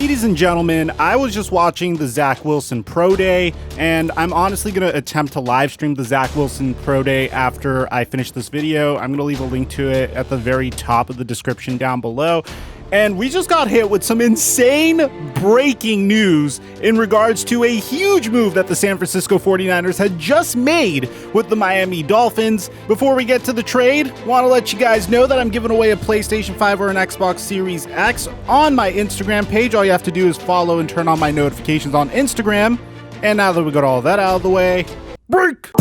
Ladies and gentlemen, I was just watching the Zach Wilson Pro Day, and I'm honestly going to attempt to live stream the Zach Wilson Pro Day after I finish this video. I'm going to leave a link to it at the very top of the description down below. And we just got hit with some insane breaking news in regards to a huge move that the San Francisco 49ers had just made with the Miami Dolphins. Before we get to the trade, want to let you guys know that I'm giving away a PlayStation 5 or an Xbox Series X on my Instagram page. All you have to do is follow and turn on my notifications on Instagram. And now that we got all that out of the way, break!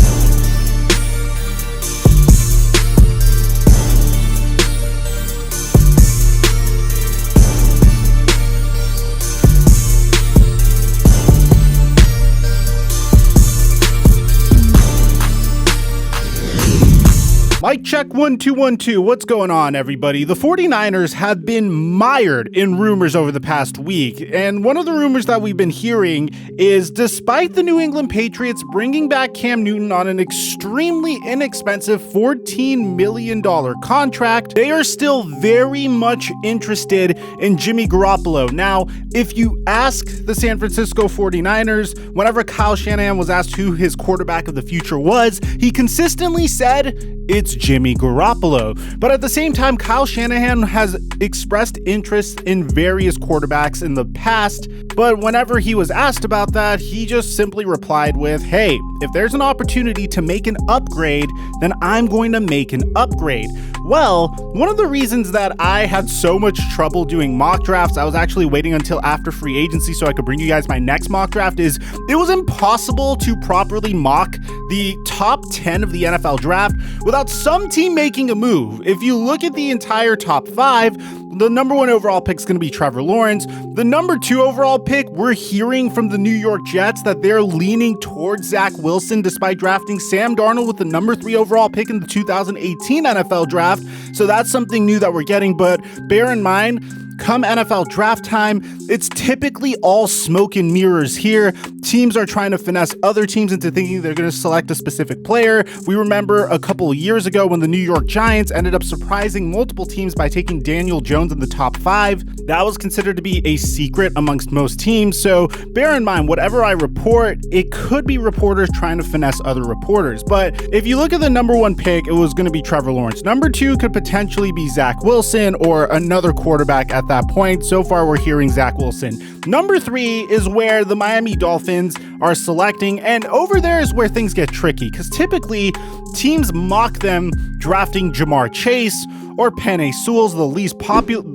Mic check 1 2 1 2. What's going on, everybody? The 49ers have been mired in rumors over the past week, and one of the rumors that we've been hearing is despite the New England Patriots bringing back Cam Newton on an extremely inexpensive $14 million contract, they are still very much interested in Jimmy Garoppolo. Now, if you ask the San Francisco 49ers, whenever Kyle Shanahan was asked who his quarterback of the future was, he consistently said, it's Jimmy Garoppolo. But at the same time, Kyle Shanahan has expressed interest in various quarterbacks in the past, but whenever he was asked about that, he just simply replied with, hey, if there's an opportunity to make an upgrade, then I'm going to make an upgrade. Well, one of the reasons that I had so much trouble doing mock drafts, I was actually waiting until after free agency so I could bring you guys my next mock draft, is it was impossible to properly mock the top 10 of the NFL draft without some team making a move. If you look at the entire top 5, the number 1 overall pick is going to be Trevor Lawrence. The number 2 overall pick, we're hearing from the New York Jets that they're leaning towards Zach Wilson despite drafting Sam Darnold with the number 3 overall pick in the 2018 NFL draft. So that's something new that we're getting, but bear in mind, come NFL draft time, it's typically all smoke and mirrors here. Teams are trying to finesse other teams into thinking they're going to select a specific player. We remember a couple of years ago when the New York Giants ended up surprising multiple teams by taking Daniel Jones in the top 5. That was considered to be a secret amongst most teams. So bear in mind, whatever I report, it could be reporters trying to finesse other reporters. But if you look at the number 1 pick, it was going to be Trevor Lawrence. Number 2 could potentially be Zach Wilson or another quarterback at that point. So far, we're hearing Zach Wilson. Number 3 is where the Miami Dolphins are selecting, and over there is where things get tricky because typically teams mock them drafting Jamar Chase or Penei Sewell's the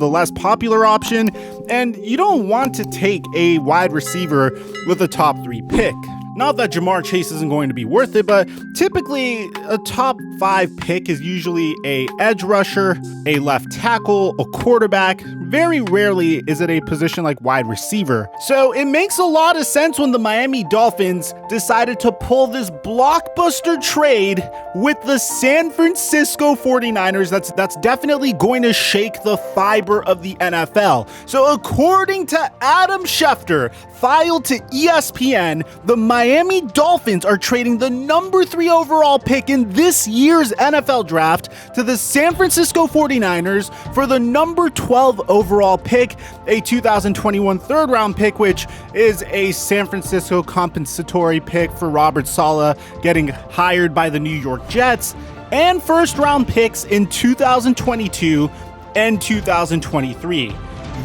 less popular option, and you don't want to take a wide receiver with a top 3 pick. Not that Jamar Chase isn't going to be worth it, but typically a top 5 pick is usually a edge rusher, a left tackle, a quarterback. Very rarely is it a position like wide receiver. So it makes a lot of sense when the Miami Dolphins decided to pull this blockbuster trade with the San Francisco 49ers. That's definitely going to shake the fiber of the NFL. So according to Adam Schefter, filed to ESPN, the Miami Dolphins are trading the number 3 overall pick in this year's NFL draft to the San Francisco 49ers for the number 12 overall pick, a 2021 third round pick, which is a San Francisco compensatory pick for Robert Saleh getting hired by the New York Jets, and first round picks in 2022 and 2023.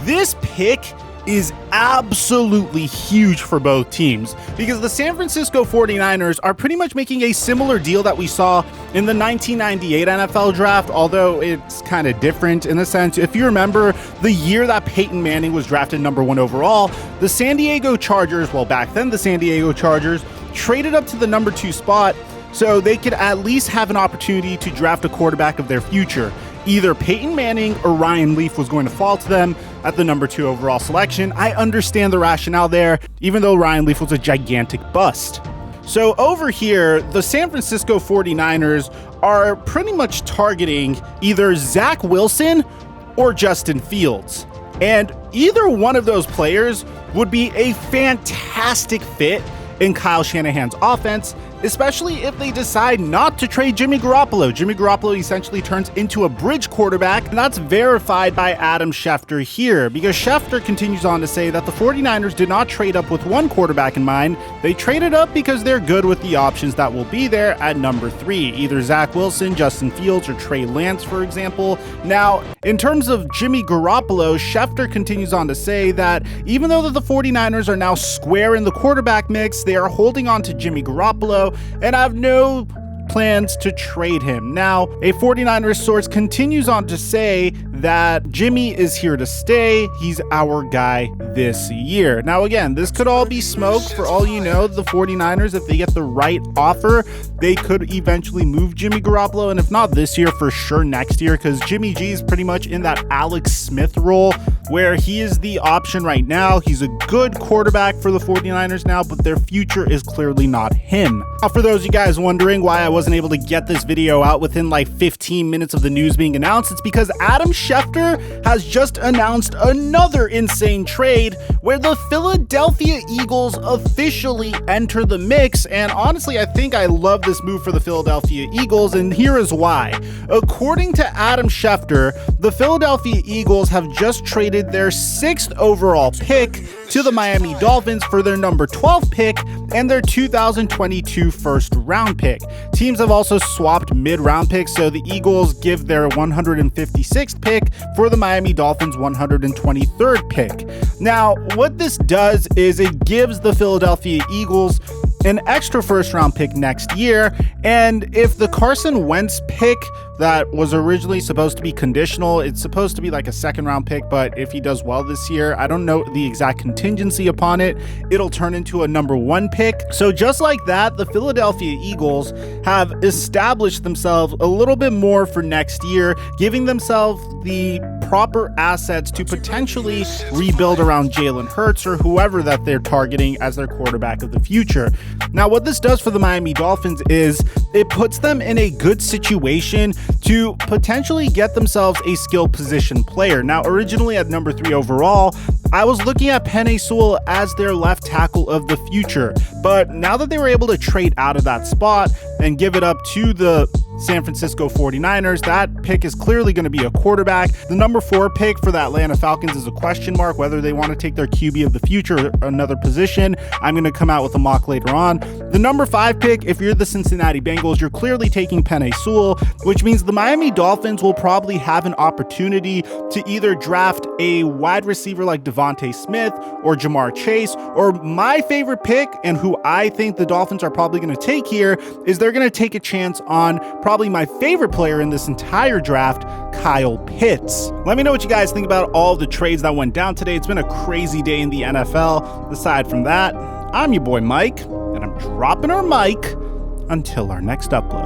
This pick is absolutely huge for both teams because the San Francisco 49ers are pretty much making a similar deal that we saw in the 1998 NFL draft, although it's kind of different in the sense, if you remember the year that Peyton Manning was drafted number 1 overall, the San Diego Chargers, well back then the San Diego Chargers, traded up to the number 2 spot so they could at least have an opportunity to draft a quarterback of their future. Either Peyton Manning or Ryan Leaf was going to fall to them at the number 2 overall selection. I understand the rationale there, even though Ryan Leaf was a gigantic bust. So over here, the San Francisco 49ers are pretty much targeting either Zach Wilson or Justin Fields. And either one of those players would be a fantastic fit in Kyle Shanahan's offense. especially if they decide not to trade Jimmy Garoppolo. Jimmy Garoppolo essentially turns into a bridge quarterback, and that's verified by Adam Schefter here, because Schefter continues on to say that the 49ers did not trade up with one quarterback in mind. They traded up because they're good with the options that will be there at number 3, either Zach Wilson, Justin Fields, or Trey Lance, for example. Now, in terms of Jimmy Garoppolo, Schefter continues on to say that even though the 49ers are now square in the quarterback mix, they are holding on to Jimmy Garoppolo and have no plans to trade him. Now, a 49ers source continues on to say that Jimmy is here to stay. He's our guy this year. Now, again, this could all be smoke. For all you know, the 49ers, if they get the right offer, they could eventually move Jimmy Garoppolo, and if not this year, for sure next year, because Jimmy G is pretty much in that Alex Smith role where he is the option right now. He's a good quarterback for the 49ers now, but their future is clearly not him. Now, for those of you guys wondering why I wasn't able to get this video out within like 15 minutes of the news being announced, it's because Adam Schefter has just announced another insane trade where the Philadelphia Eagles officially enter the mix. And honestly, I think I love this move for the Philadelphia Eagles, and here is why. According to Adam Schefter, the Philadelphia Eagles have just traded their 6th overall pick to the Miami Dolphins for their number 12 pick and their 2022 first round pick. Teams have also swapped mid-round picks, so the Eagles give their 156th pick for the Miami Dolphins' 123rd pick. Now, what this does is it gives the Philadelphia Eagles an extra first round pick next year, and if the Carson Wentz pick that was originally supposed to be conditional, it's supposed to be like a 2nd round pick, but if he does well this year, I don't know the exact contingency upon it, it'll turn into a number 1 pick. So just like that, the Philadelphia Eagles have established themselves a little bit more for next year, giving themselves the proper assets to potentially rebuild around Jalen Hurts or whoever that they're targeting as their quarterback of the future. Now, what this does for the Miami Dolphins is it puts them in a good situation to potentially get themselves a skill position player. Now, originally at number 3 overall, I was looking at Penei Sewell as their left tackle of the future, but now that they were able to trade out of that spot and give it up to the San Francisco 49ers, that pick is clearly going to be a quarterback. The number 4 pick for the Atlanta Falcons is a question mark whether they want to take their QB of the future or another position. I'm going to come out with a mock later on. The number 5 pick, if you're the Cincinnati Bengals, you're clearly taking Penei Sewell, which means the Miami Dolphins will probably have an opportunity to either draft a wide receiver like Devontae Smith or Jamar Chase, or my favorite pick, and who I think the Dolphins are probably going to take here, is they're going to take a chance on probably my favorite player in this entire draft, Kyle Pitts. Let me know what you guys think about all the trades that went down today. It's been a crazy day in the NFL. Aside from that, I'm your boy Mike, and I'm dropping our mic until our next upload.